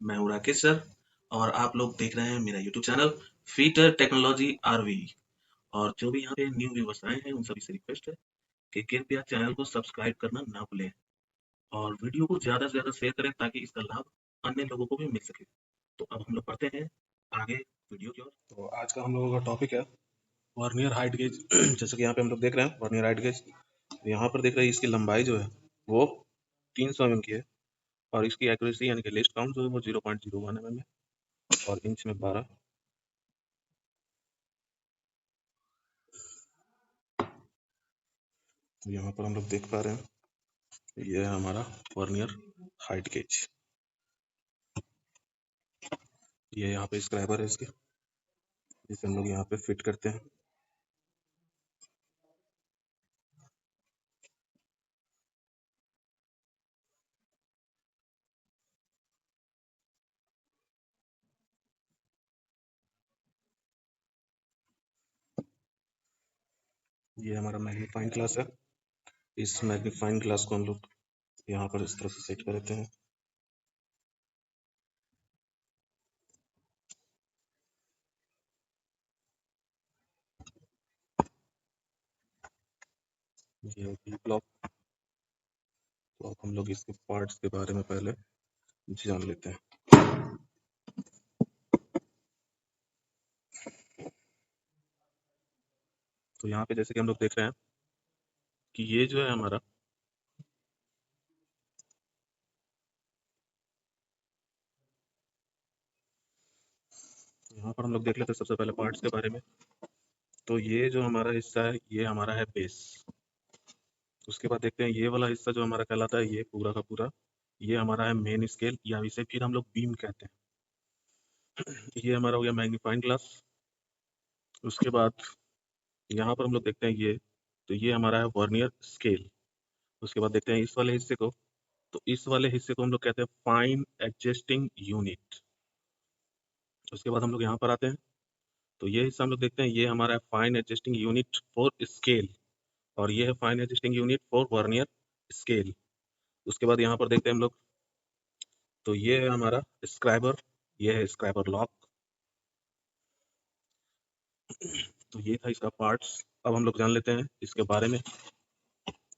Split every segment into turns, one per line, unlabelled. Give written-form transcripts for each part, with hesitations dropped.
मैं हूँ राकेश सर और आप लोग देख रहे हैं मेरा यूट्यूब चैनल फीटर टेक्नोलॉजी आरवी। और जो भी यहाँ पे न्यू व्यूवर्स आए हैं उन सभी से रिक्वेस्ट है कि कृपया चैनल को सब्सक्राइब करना ना भूलें और वीडियो को ज़्यादा से ज़्यादा शेयर करें ताकि इसका लाभ अन्य लोगों को भी मिल सके। तो अब हम लोग पढ़ते हैं आगे वीडियो की ओर। तो आज का हम लोगों का टॉपिक है वर्नियर हाइट गेज। जैसे कि यहाँ पे हम लोग देख रहे हैं वर्नियर हाइट गेज। यहाँ पर देख रहे हैं इसकी लंबाई जो है वो 300 mm की है और इसकी एक्यूरेसी यानी कि लिस्ट काउंट जो है वो 0.01 mm है और इंच में 12। तो यहाँ पर हम लोग देख पा रहे हैं ये है हमारा वर्नियर हाइट गेज। ये यहाँ पे स्क्राइबर है इसके, जिसे हम लोग यहाँ पे फिट करते हैं। ये हमारा मैग्नीफाइंग ग्लास है। इस मैग्नीफाइंग ग्लास को हम लोग यहाँ पर इस तरह से सेट कर देते हैं। ये बी ब्लॉक। तो अब हम लोग इसके पार्ट्स के बारे में पहले जान लेते हैं। तो यहाँ पे जैसे कि हम लोग देख रहे हैं कि ये जो है हमारा यहाँ पर हम लोग देख लेते हैं सबसे पहले पार्ट्स के बारे में। तो ये जो हमारा हिस्सा है ये हमारा है बेस। उसके बाद देखते हैं ये वाला हिस्सा जो हमारा कहलाता है ये पूरा का पूरा ये हमारा है मेन स्केल या इसे फिर हम लोग बीम कहते हैं। ये हमारा हो गया मैग्नीफाइंग ग्लास। उसके बाद यहाँ पर हम लोग देखते हैं ये, तो ये हमारा है वर्नियर स्केल। उसके बाद देखते हैं इस वाले हिस्से को, तो इस वाले हिस्से को हम लोग कहते हैं फाइन एडजस्टिंग यूनिट। उसके बाद हम लोग यहाँ पर आते हैं, तो ये हिस्सा हम लोग देखते हैं ये हमारा है fine adjusting unit for scale और ये है fine adjusting unit for vernier scale. उसके बाद यहाँ पर देखते हैं हम लोग, तो ये है हमारा स्क्राइबर, ये है स्क्राइबर लॉक। तो ये था इसका पार्ट्स। अब हम लोग जान लेते हैं इसके बारे में।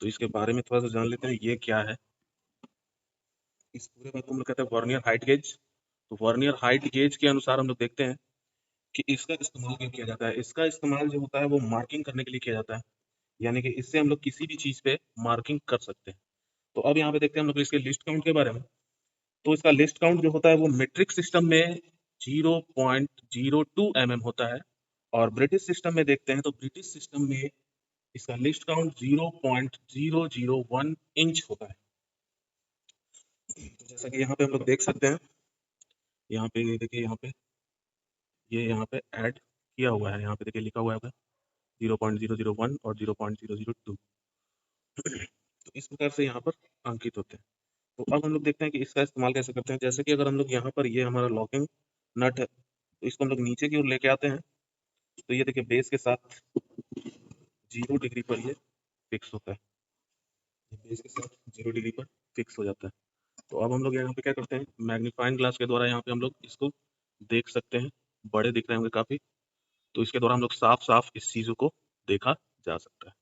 तो इसके बारे में थोड़ा सा जान लेते हैं ये क्या है। इस पूरे बात को हम लोग कहते हैं वर्नियर हाइट गेज। तो वर्नियर हाइट गेज के अनुसार हम लोग देखते हैं कि इसका इस्तेमाल क्यों किया जाता है। इसका इस्तेमाल जो होता है वो मार्किंग करने के लिए किया जाता है, यानी कि इससे हम लोग किसी भी चीज पे मार्किंग कर सकते हैं। तो अब यहाँ पे देखते हैं हम लोग इसके लिस्ट काउंट के बारे में। तो इसका लिस्ट काउंट जो होता है वो मीट्रिक सिस्टम में 0.02 mm होता है और ब्रिटिश सिस्टम में देखते हैं तो ब्रिटिश सिस्टम में इसका लिस्ट काउंट 0.001 इंच होता है। तो जैसा कि यहाँ पे हम लोग देख सकते हैं, यहाँ पे देखिए ये यहाँ पे ऐड किया हुआ है, यहाँ पे देखिए लिखा हुआ है 0.001 और 0.002। तो इस प्रकार से यहाँ पर अंकित होते हैं। तो अब हम लोग देखते हैं कि इसका इस्तेमाल कैसे करते हैं। जैसे कि अगर हम लोग यहाँ पर ये हमारा लॉकिंग नट है तो इसको हम लोग नीचे की ओर लेके आते हैं, तो ये देखिए बेस के साथ 0 डिग्री पर ये फिक्स होता है। ये बेस के साथ 0 डिग्री पर फिक्स हो जाता है। तो अब हम लोग यहाँ पे क्या करते हैं, मैग्नीफाइंग ग्लास के द्वारा यहाँ पे हम लोग इसको देख सकते हैं। बड़े दिख रहे होंगे काफी, तो इसके द्वारा हम लोग साफ साफ इस चीजों को देखा जा सकता है।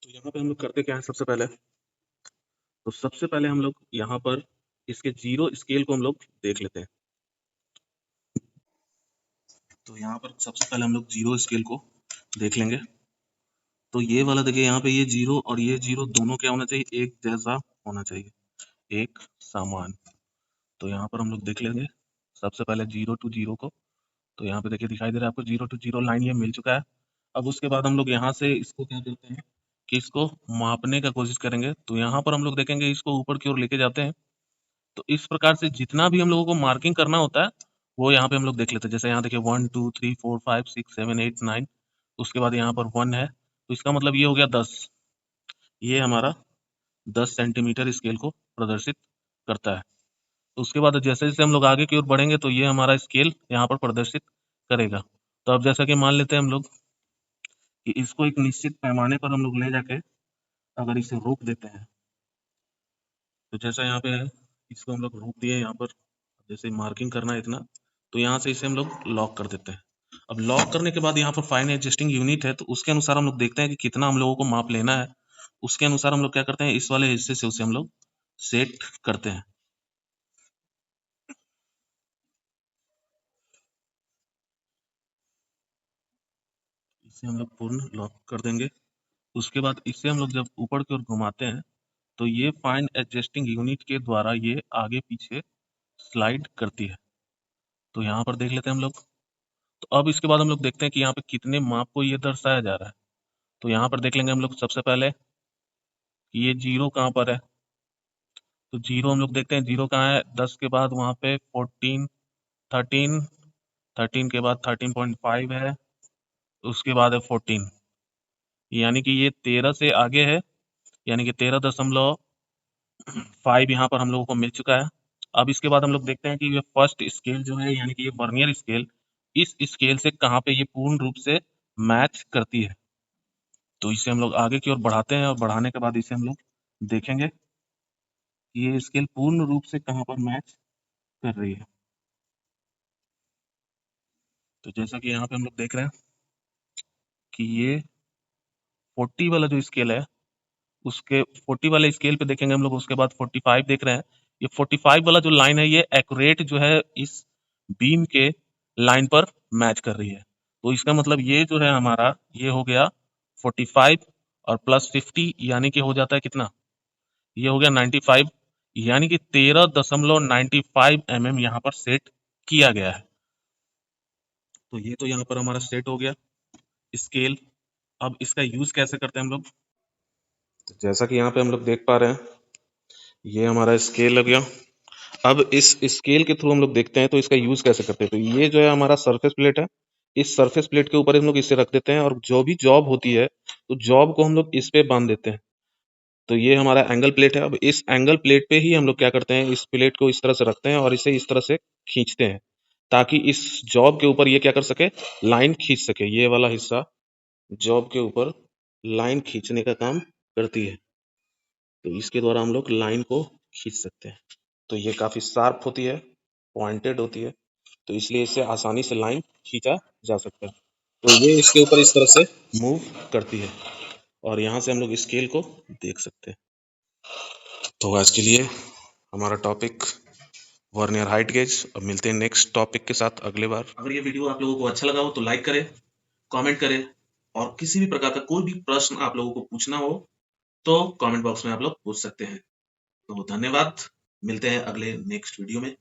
तो यहाँ पे हम लोग करते क्या है, सबसे पहले तो सबसे पहले हम लोग यहाँ पर इसके जीरो स्केल को हम लोग देख लेते हैं। तो यहाँ पर सबसे पहले हम लोग जीरो स्केल को देख लेंगे। तो ये वाला देखिए यहाँ पे ये जीरो और ये जीरो दोनों क्या होना चाहिए, एक जैसा होना चाहिए, एक समान। तो यहाँ पर हम लोग देख लेंगे सबसे पहले 0 to 0 को। तो यहाँ पे देखिए दिखाई दे रहा है आपको 0 to 0 लाइन ये मिल चुका है। अब उसके बाद हम लोग यहाँ से इसको क्या करते हैं कि इसको मापने का कोशिश करेंगे। तो यहाँ पर हम लोग देखेंगे इसको ऊपर की ओर लेके जाते हैं। तो इस प्रकार से जितना भी हम लोगों को मार्किंग करना होता है वो यहाँ पे हम लोग देख लेते हैं। जैसे यहाँ देखिए 1 2 3 4 5 6 7 8 9, उसके बाद यहाँ पर 1 है, तो इसका मतलब ये हो गया 10। ये हमारा 10 सेंटीमीटर स्केल को प्रदर्शित करता है। तो उसके बाद जैसे जैसे हम लोग आगे की ओर बढ़ेंगे तो ये हमारा स्केल यहाँ पर प्रदर्शित करेगा। तो अब जैसा कि मान लेते हैं हम लोग कि इसको एक निश्चित पैमाने पर हम लोग ले जाके अगर इसे रोक देते हैं तो जैसा यहाँ पे है, इसको हम लोग रोक दिए यहाँ पर, जैसे मार्किंग करना है इतना, तो यहाँ से इसे हम लोग लॉक कर देते हैं। अब लॉक करने के बाद यहाँ पर फाइन एडजस्टिंग यूनिट है, तो उसके अनुसार हम लोग देखते हैं कि कितना हम लोगों को माप लेना है। उसके अनुसार हम लोग क्या करते हैं, इस वाले हिस्से से उसे हम लोग सेट करते हैं। इसे हम लोग पूर्ण लॉक कर देंगे। उसके बाद इसे हम लोग जब ऊपर की ओर घुमाते हैं तो ये फाइन एडजस्टिंग यूनिट के द्वारा ये आगे पीछे स्लाइड करती है। तो यहाँ पर देख लेते हैं हम लोग। तो अब इसके बाद हम लोग देखते हैं कि यहाँ पे कितने माप को ये दर्शाया जा रहा है। तो यहाँ पर देख लेंगे हम लोग सबसे पहले कि ये जीरो कहाँ पर है। तो जीरो हम लोग देखते हैं, जीरो कहाँ है, 10 के बाद वहाँ पे 14, 13, 13 के बाद 13.5 है, उसके बाद है 14, यानी कि ये 13 से आगे है, यानी कि 13.5 यहाँ पर हम लोगों को मिल चुका है। अब इसके बाद हम लोग देखते हैं कि ये फर्स्ट स्केल जो है, यानी कि ये वर्नियर स्केल, इस स्केल से कहाँ पे ये पूर्ण रूप से मैच करती है। तो इसे हम लोग आगे की ओर बढ़ाते हैं और बढ़ाने के बाद इसे हम लोग देखेंगे कि ये स्केल पूर्ण रूप से कहाँ पर मैच कर रही है। तो जैसा कि यहाँ पे हम लोग देख रहे हैं कि ये 40 वाला जो स्केल है, उसके 40 वाले स्केल पे देखेंगे हम लोग, उसके बाद 45 देख रहे हैं। ये 45 वाला जो लाइन है, ये एक्यूरेट जो है इस बीम के लाइन पर मैच कर रही है। तो इसका मतलब ये जो है हमारा, ये हो गया 45 और प्लस 50, यानी कि हो जाता है कितना, ये हो गया 95, यानी कि 13.95 mm यहाँ पर सेट किया गया है। तो ये तो यहाँ पर हमारा सेट हो गया स्केल। अब इसका यूज कैसे करते हैं हम लोग, तो जैसा कि यहाँ पे हम लोग देख पा रहे हैं, ये हमारा स्केल लग गया। अब इस स्केल के थ्रू हम लोग देखते हैं तो इसका यूज कैसे करते हैं। तो ये जो है हमारा सरफेस प्लेट है, इस सरफेस प्लेट के ऊपर हम लोग इसे रख देते हैं, और जो भी जॉब होती है तो जॉब को हम लोग इस पे बांध देते हैं। तो ये हमारा एंगल प्लेट है। अब इस एंगल प्लेट पे ही हम लोग क्या करते हैं, इस प्लेट को इस तरह से रखते हैं और इसे इस तरह से खींचते हैं, ताकि इस जॉब के ऊपर ये क्या कर सके, लाइन खींच सके। ये वाला हिस्सा जॉब के ऊपर लाइन खींचने का काम करती है। तो इसके द्वारा हम लोग लाइन को खींच सकते हैं। तो ये काफ़ी शार्प होती है, पॉइंटेड होती है, तो इसलिए इससे आसानी से लाइन खींचा जा सकता है। तो ये इसके ऊपर इस तरह से मूव करती है, और यहाँ से हम लोग स्केल को देख सकते हैं। तो आज के लिए हमारा टॉपिक वर्नियर हाइट गेज। अब मिलते हैं नेक्स्ट टॉपिक के साथ अगले बार। अगर ये वीडियो आप लोगों को अच्छा लगा हो तो लाइक करें, कमेंट करें, और किसी भी प्रकार का कोई भी प्रश्न आप लोगों को पूछना हो तो कमेंट बॉक्स में आप लोग पूछ सकते हैं। तो धन्यवाद, मिलते हैं अगले नेक्स्ट वीडियो में।